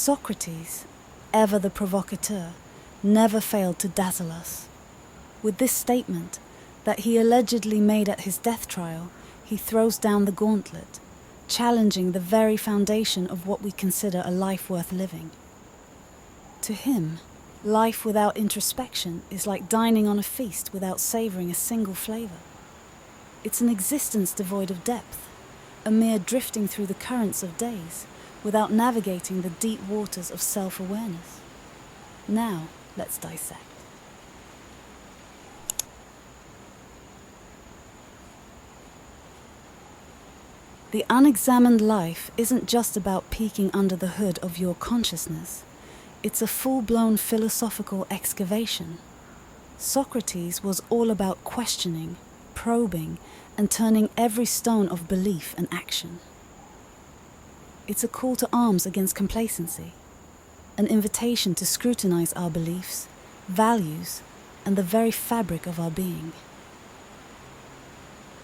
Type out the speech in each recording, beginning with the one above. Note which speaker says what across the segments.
Speaker 1: Socrates, ever the provocateur, never failed to dazzle us. With this statement, that he allegedly made at his death trial, he throws down the gauntlet, challenging the very foundation of what we consider a life worth living. To him, life without introspection is like dining on a feast without savoring a single flavor. It's an existence devoid of depth, a mere drifting through the currents of days, without navigating the deep waters of self-awareness. Now, let's dissect. The unexamined life isn't just about peeking under the hood of your consciousness. It's a full-blown philosophical excavation. Socrates was all about questioning, probing, and turning every stone of belief and action. It's a call to arms against complacency, an invitation to scrutinize our beliefs, values, and the very fabric of our being.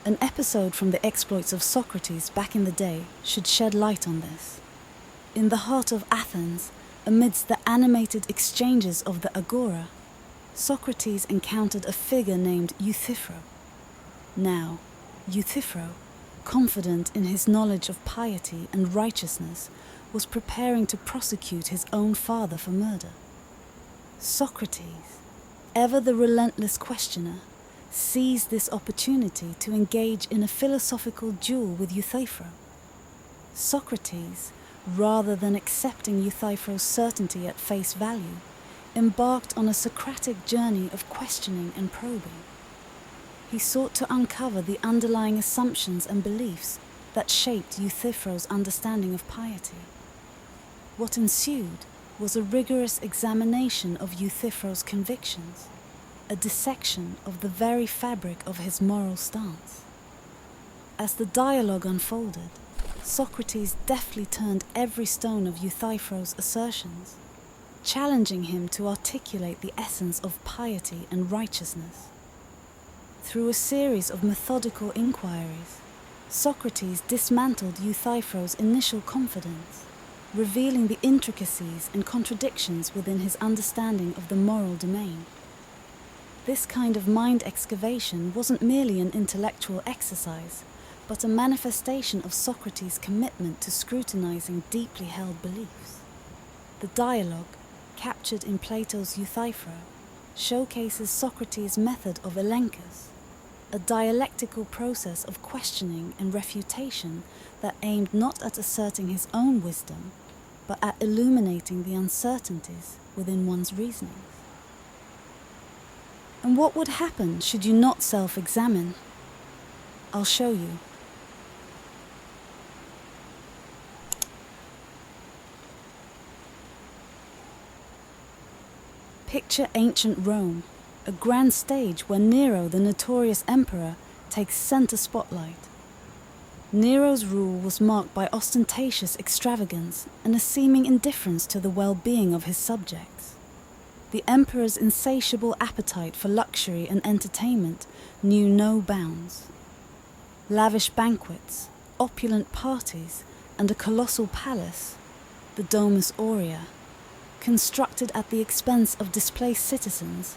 Speaker 1: An episode from the exploits of Socrates back in the day should shed light on this. In the heart of Athens, amidst the animated exchanges of the agora, Socrates encountered a figure named Euthyphro. Now, Euthyphro, confident in his knowledge of piety and righteousness, was preparing to prosecute his own father for murder. Socrates, ever the relentless questioner, seized this opportunity to engage in a philosophical duel with Euthyphro. Socrates, rather than accepting Euthyphro's certainty at face value, embarked on a Socratic journey of questioning and probing. He sought to uncover the underlying assumptions and beliefs that shaped Euthyphro's understanding of piety. What ensued was a rigorous examination of Euthyphro's convictions, a dissection of the very fabric of his moral stance. As the dialogue unfolded, Socrates deftly turned every stone of Euthyphro's assertions, challenging him to articulate the essence of piety and righteousness. Through a series of methodical inquiries, Socrates dismantled Euthyphro's initial confidence, revealing the intricacies and contradictions within his understanding of the moral domain. This kind of mind excavation wasn't merely an intellectual exercise, but a manifestation of Socrates' commitment to scrutinizing deeply held beliefs. The dialogue, captured in Plato's Euthyphro, showcases Socrates' method of elenchus, a dialectical process of questioning and refutation that aimed not at asserting his own wisdom, but at illuminating the uncertainties within one's reasonings. And what would happen should you not self-examine? I'll show you. Picture ancient Rome, a grand stage where Nero, the notorious emperor, takes center spotlight. Nero's rule was marked by ostentatious extravagance and a seeming indifference to the well-being of his subjects. The emperor's insatiable appetite for luxury and entertainment knew no bounds. Lavish banquets, opulent parties, and a colossal palace, the Domus Aurea, constructed at the expense of displaced citizens,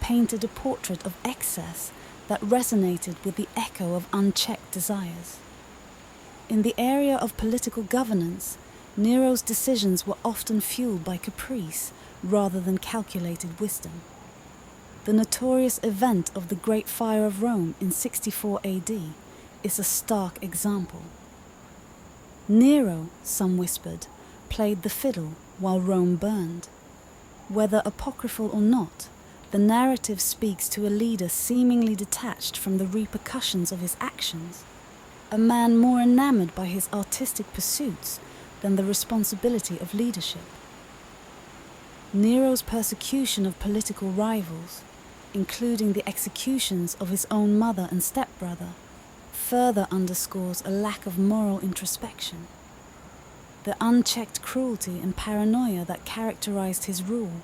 Speaker 1: painted a portrait of excess that resonated with the echo of unchecked desires. In the area of political governance, Nero's decisions were often fueled by caprice rather than calculated wisdom. The notorious event of the Great Fire of Rome in 64 AD is a stark example. Nero, some whispered, played the fiddle while Rome burned. Whether apocryphal or not, the narrative speaks to a leader seemingly detached from the repercussions of his actions, a man more enamored by his artistic pursuits than the responsibility of leadership. Nero's persecution of political rivals, including the executions of his own mother and stepbrother, further underscores a lack of moral introspection. The unchecked cruelty and paranoia that characterized his rule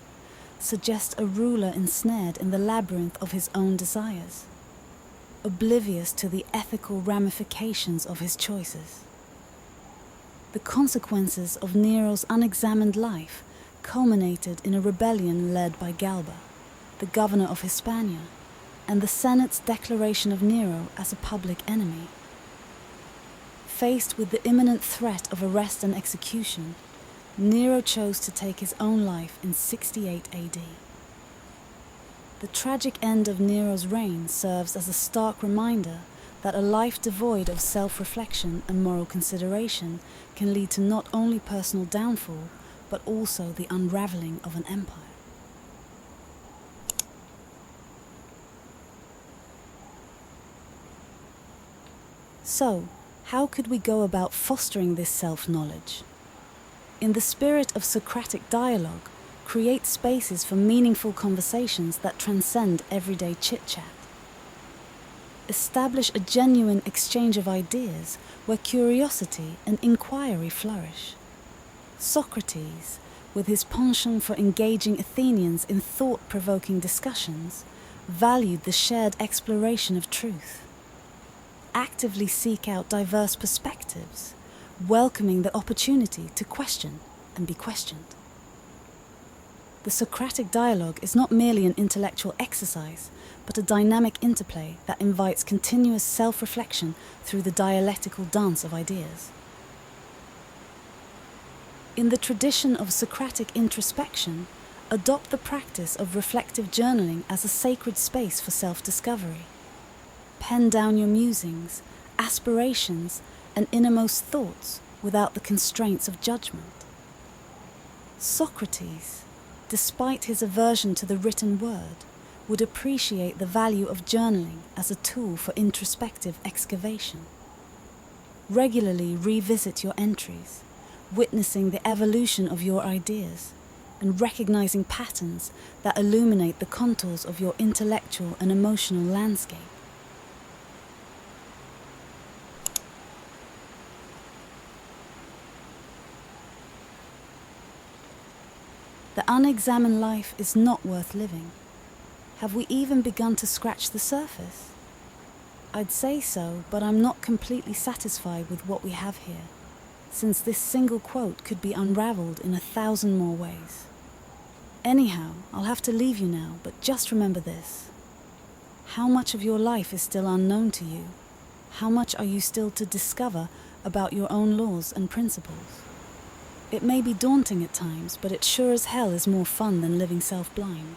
Speaker 1: suggest a ruler ensnared in the labyrinth of his own desires, oblivious to the ethical ramifications of his choices. the consequences of Nero's unexamined life culminated in a rebellion led by Galba, the governor of Hispania, and the Senate's declaration of Nero as a public enemy. Faced with the imminent threat of arrest and execution, Nero chose to take his own life in 68 AD. The tragic end of Nero's reign serves as a stark reminder that a life devoid of self-reflection and moral consideration can lead to not only personal downfall, but also the unraveling of an empire. So, how could we go about fostering this self-knowledge? In the spirit of Socratic dialogue, create spaces for meaningful conversations that transcend everyday chit-chat. Establish a genuine exchange of ideas where curiosity and inquiry flourish. Socrates, with his penchant for engaging Athenians in thought-provoking discussions, valued the shared exploration of truth. Actively seek out diverse perspectives, welcoming the opportunity to question and be questioned. The Socratic dialogue is not merely an intellectual exercise, but a dynamic interplay that invites continuous self-reflection through the dialectical dance of ideas. In the tradition of Socratic introspection, adopt the practice of reflective journaling as a sacred space for self-discovery. Pen down your musings, aspirations, and innermost thoughts without the constraints of judgment. Socrates, despite his aversion to the written word, would appreciate the value of journaling as a tool for introspective excavation. Regularly revisit your entries, witnessing the evolution of your ideas and recognizing patterns that illuminate the contours of your intellectual and emotional landscape. The unexamined life is not worth living. Have we even begun to scratch the surface? I'd say so, but I'm not completely satisfied with what we have here, since this single quote could be unraveled in 1,000 more ways. Anyhow, I'll have to leave you now, but just remember this. How much of your life is still unknown to you? How much are you still to discover about your own laws and principles? It may be daunting at times, but it sure as hell is more fun than living self-blind.